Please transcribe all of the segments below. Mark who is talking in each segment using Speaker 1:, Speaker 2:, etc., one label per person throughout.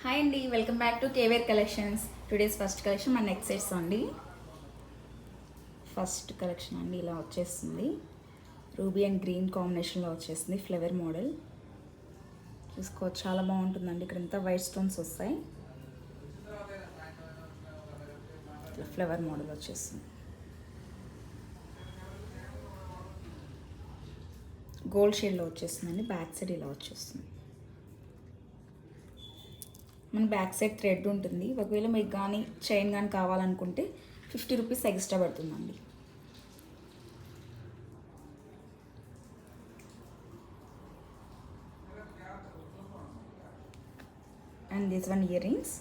Speaker 1: Hi అండి, welcome back to కేవేర్ collections. Today's first collection మన నెక్ సెట్స్ అండి. ఫస్ట్ కలెక్షన్ అండి, ఇలా వచ్చేస్తుంది. రూబీ అండ్ గ్రీన్ కాంబినేషన్లో వచ్చేస్తుంది. ఫ్లవర్ మోడల్ చూసుకోవచ్చు, చాలా బాగుంటుందండి. ఇక్కడ అంతా వైట్ స్టోన్స్ వస్తాయి. ఇట్లా ఫ్లవర్ మోడల్ వచ్చేస్తుంది. గోల్డ్ షేడ్లో వచ్చేస్తుందండి. బ్యాక్ సైడ్ ఇలా వచ్చేస్తుంది. మన బ్యాక్ సైడ్ థ్రెడ్ ఉంటుంది. ఒకవేళ మీకు కానీ చైన్ కానీ కావాలనుకుంటే 50 రూపీస్ ఎక్స్ట్రా పడుతుందండి. And this one ear rings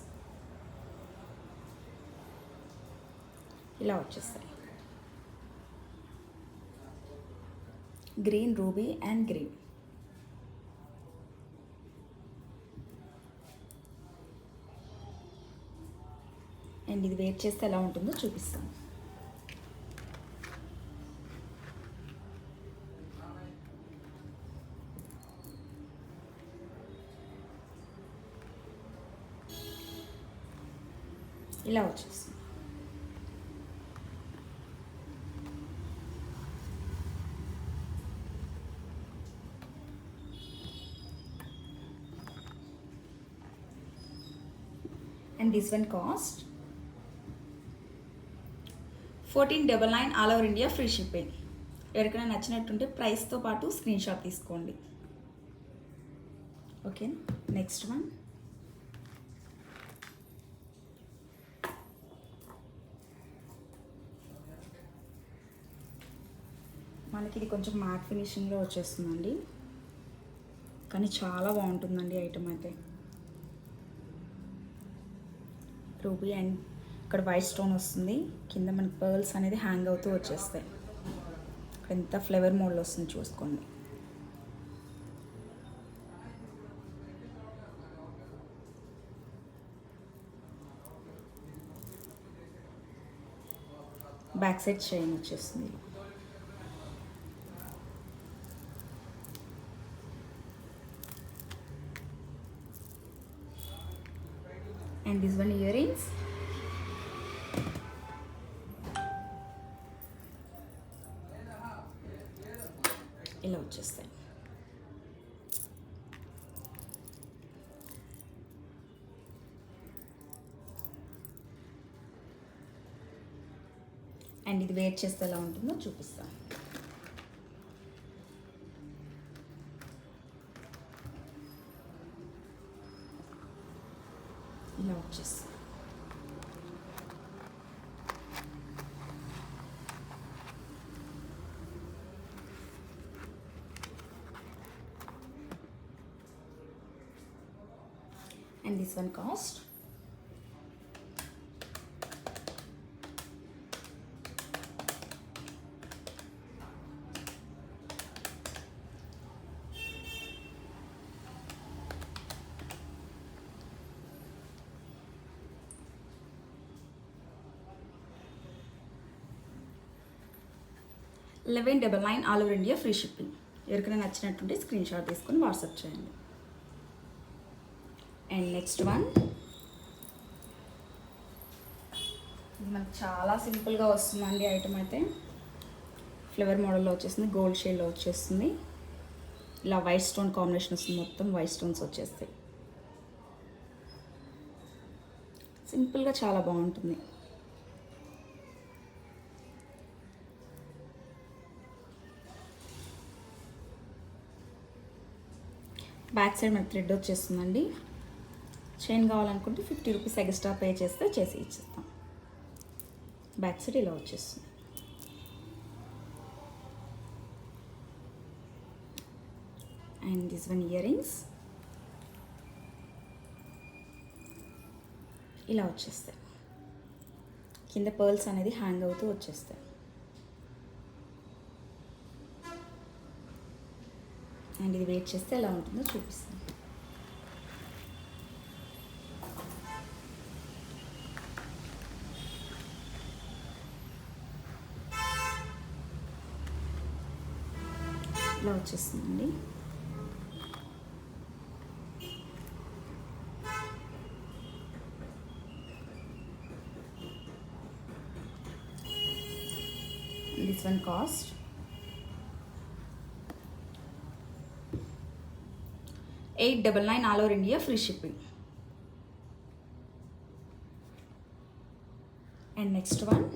Speaker 1: ఇలా వచ్చేస్తాయి. Green, ruby and green. And ఇది వేర్ చేస్తే ఎలా ఉంటుందో చూపిస్తాను. ఇలా వచ్చేస్తుంది. And this one cost 1499 all over India, free shipping. ఎవరికైనా నచ్చినట్టుంటే ప్రైస్తో పాటు స్క్రీన్ షాట్ తీసుకోండి. ఓకే, నెక్స్ట్ వన్ మనకి ఇది కొంచెం మ్యాట్ ఫినిషింగ్లో వచ్చేస్తుందండి, కానీ చాలా బాగుంటుందండి ఐటమ్ అయితే. రూబీ అండ్ ఇక్కడ వైట్ స్టోన్ వస్తుంది. కింద మనకి పర్ల్స్ అనేది హ్యాంగ్ అవుతూ వచ్చేస్తాయి. ఇక్కడ ఎంత ఫ్లేవర్ మోడ్లో వస్తుంది చూసుకోండి. బ్యాక్ సైడ్ చైన్ వచ్చేస్తుంది. And this one ear rings. ఇలా వచ్చేస్తాయి. అండ్ ఇది వేర్ చేస్తే ఎలా ఉంటుందో చూపిస్తాను. ఇలా వచ్చేస్తుంది. And this one cost 1199 all over India, free shipping. ఎవరికైనా నచ్చినట్టుంటే స్క్రీన్ షాట్ తీసుకొని వాట్సాప్ చేయండి. అండ్ నెక్స్ట్ వన్, ఇది మనకు చాలా సింపుల్గా వస్తుందండి ఐటమ్ అయితే. ఫ్లవర్ మోడల్లో వచ్చేస్తుంది. గోల్డ్ షేడ్లో వచ్చేస్తుంది. ఇలా వైట్ స్టోన్ కాంబినేషన్ వస్తుంది. మొత్తం వైట్ స్టోన్స్ వచ్చేస్తాయి. సింపుల్గా చాలా బాగుంటుంది. బ్యాక్ సైడ్ మనకి థ్రెడ్ వచ్చేస్తుందండి. చైన్ కావాలనుకుంటే 50 రూపీస్ ఎక్స్ట్రా పే చేస్తే చేసి ఇచ్చేస్తాం. బ్యాక్ సైడ్ ఇలా వచ్చేస్తుంది. And this one ear rings ఇలా వచ్చేస్తాయి. కింద పర్ల్స్ అనేది హ్యాంగ్ అవుతూ వచ్చేస్తాయి. అండ్ ఇది వెయిట్ చేస్తే ఎలా ఉంటుందో చూపిస్తాను. ఇలా వచ్చేస్తుందండి. this one cost 899 all over India, free shipping. And next one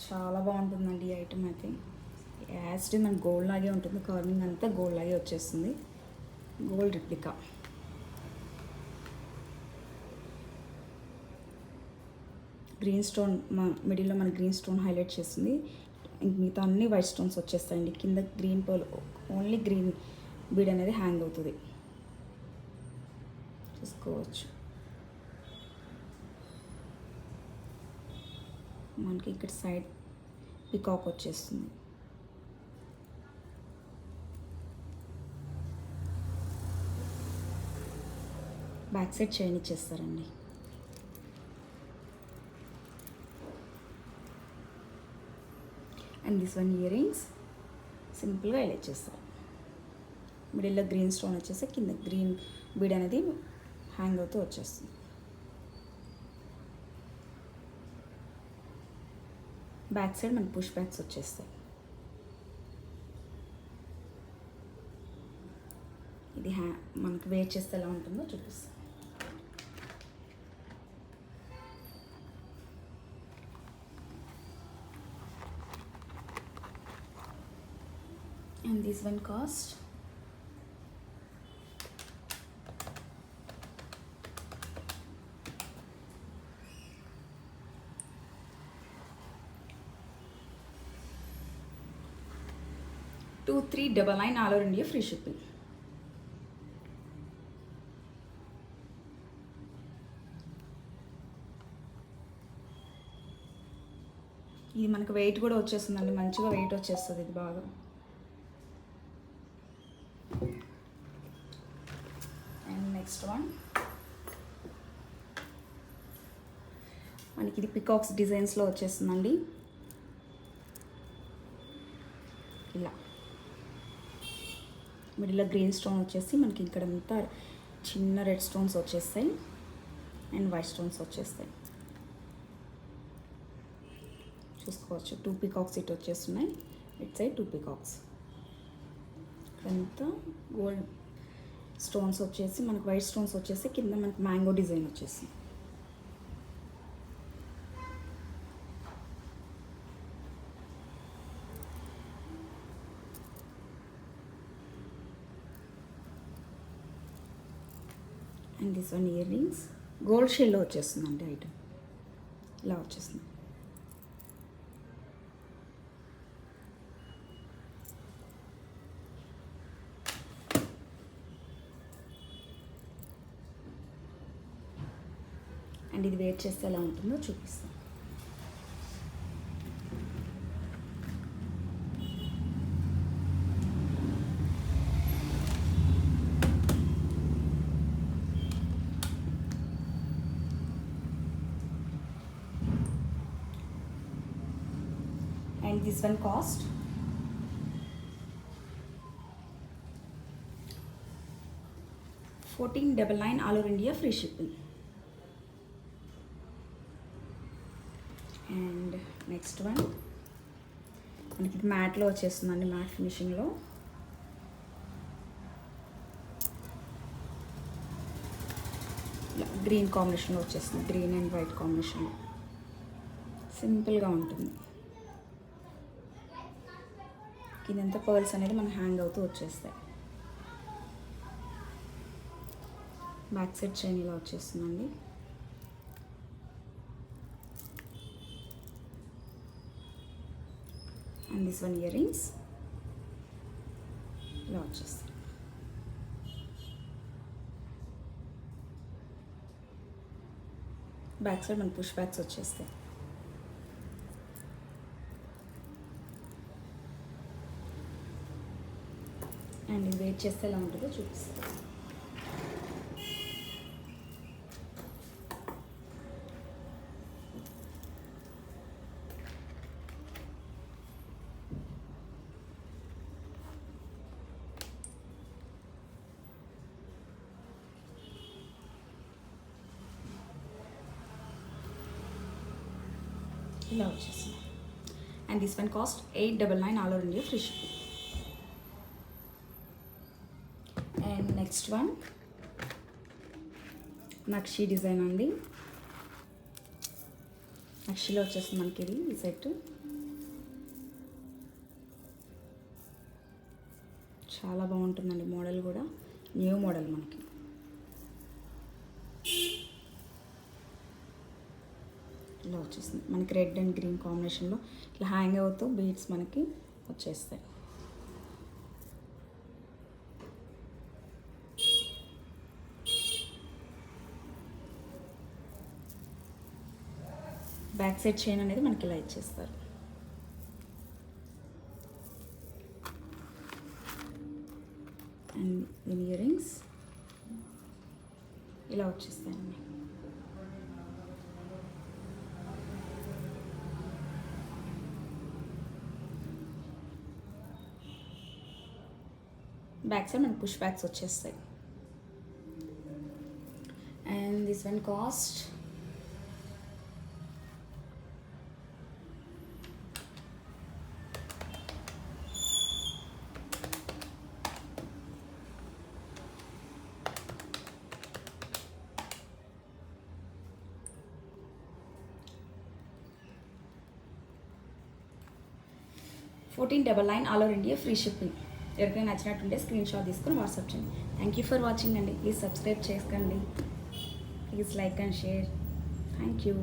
Speaker 1: చాలా బాగుంటుందండి ఈ ఐటమ్ అయితే. యాస్ట్ మనకు గోల్డ్ లాగే ఉంటుంది, కార్వింగ్ అంతా గోల్డ్ లాగే వచ్చేస్తుంది, గోల్డ్ రిప్లికా. గ్రీన్ స్టోన్ మిడిల్లో మన గ్రీన్ స్టోన్ హైలైట్ చేస్తుంది. మిగతా అన్ని వైట్ స్టోన్స్ వచ్చేస్తాయండి. కింద green pearl, only green bead అనేది హ్యాంగ్ అవుతుంది, చూసుకోవచ్చు. మనకి ఇక్కడ సైడ్ పికాక్ వచ్చేస్తుంది. బ్యాక్ సైడ్ చైన్ ఇచ్చేస్తారండి. And this one earrings సింపుల్గా హైలైట్ చేస్తారు. మిడిల్లో గ్రీన్ స్టోన్ వచ్చేసి కింద గ్రీన్ బీడ్ అనేది హ్యాంగ్ అవుతూ వచ్చేస్తుంది. బ్యాక్ సైడ్ మనకి పుష్ బ్యాక్స్ వచ్చేస్తాయి. ఇది మనకి వేర్ చేస్తే ఎలా ఉంటుందో చూపిస్తాను. And this one cost 2399 all over India, free shipping. ఇది మనకు వెయిట్ కూడా వచ్చేస్తుందండి, మంచిగా వెయిట్ వచ్చేస్తుంది ఇది బాగా. అండ్ నెక్స్ట్ వన్ మనకి ఇది పికాక్స్ డిజైన్స్లో వచ్చేస్తుందండి. ఇలా మిడిల్లో గ్రీన్ స్టోన్ వచ్చేసి మనకి ఇక్కడంతా చిన్న రెడ్ స్టోన్స్ వచ్చేస్తాయి అండ్ వైట్ స్టోన్స్ వచ్చేస్తాయి, చూసుకోవచ్చు. 2 పికాక్స్ ఇటు వచ్చేస్తున్నాయి, ఇట్ సైడ్ 2 పికాక్స్. ఇక్కడంతా గోల్డ్ స్టోన్స్ వచ్చేసి మనకు వైట్ స్టోన్స్ వచ్చేసి కింద మనకి మ్యాంగో డిజైన్ వచ్చేసి. And this one ear rings gold షేడ్లో వచ్చేస్తుందండి ఐటమ్, ఇలా వచ్చేస్తుంది. అండ్ ఇది వేర్ చేస్తే ఎలా ఉంటుందో చూపిస్తాను. And this one cost 1499 all over India, free shipping. And next one మనకి ఇది మ్యాట్లో వచ్చేస్తుందండి, మ్యాట్ ఫినిషింగ్లో. గ్రీన్ కాంబినేషన్లో వచ్చేస్తుంది, గ్రీన్ అండ్ వైట్ కాంబినేషన్లో సింపుల్గా ఉంటుంది. ఇదంతా పర్ల్స్ అనేది మనం హ్యాంగ్ అవుతూ వచ్చేస్తాయి. బ్యాక్ సైడ్ చైన్ ఇలా వచ్చేస్తుందండి. And this one ear rings ఇలా వచ్చేస్తాయి. బ్యాక్ సైడ్ మన పుష్ బ్యాక్స్ వచ్చేస్తాయి. అండ్ ఇది వెయిట్ చేస్తే ఎలా ఉంటుందో చూపిస్తాను. ఇలా వచ్చేసింది. And this one cost 899 all over India free shipping. And next one nakshi design అండి. నక్షిలో వచ్చేస్తుంది మనకి ఇది ఈ సెట్. చాలా బాగుంటుందండి మోడల్ కూడా, న్యూ మోడల్ మనకి. ఇలా వచ్చేస్తుంది మనకి రెడ్ అండ్ గ్రీన్ కాంబినేషన్లో ఇట్లా హ్యాంగ్ అవుతూ బీడ్స్ మనకి వచ్చేస్తాయి. బ్యాక్ సైడ్ చైన్ అనేది మనకి ఇలా ఇచ్చేస్తారు. అండ్ దీని ఇయర్ రింగ్స్ ఇలా వచ్చేస్తాయండి. బ్యాక్ సైడ్ మనకి పుష్ బ్యాక్స్ వచ్చేస్తాయి. And this one cost $1499 all over India free shipping. ఎవరికైనా నచ్చినట్టుంటే స్క్రీన్ షాట్ తీసుకొని వాట్సాప్ చేయండి. థ్యాంక్ యూ ఫర్ వాచింగ్ అండి. ప్లీజ్ సబ్స్క్రైబ్ చేసుకోండి. Please like and share. Thank you.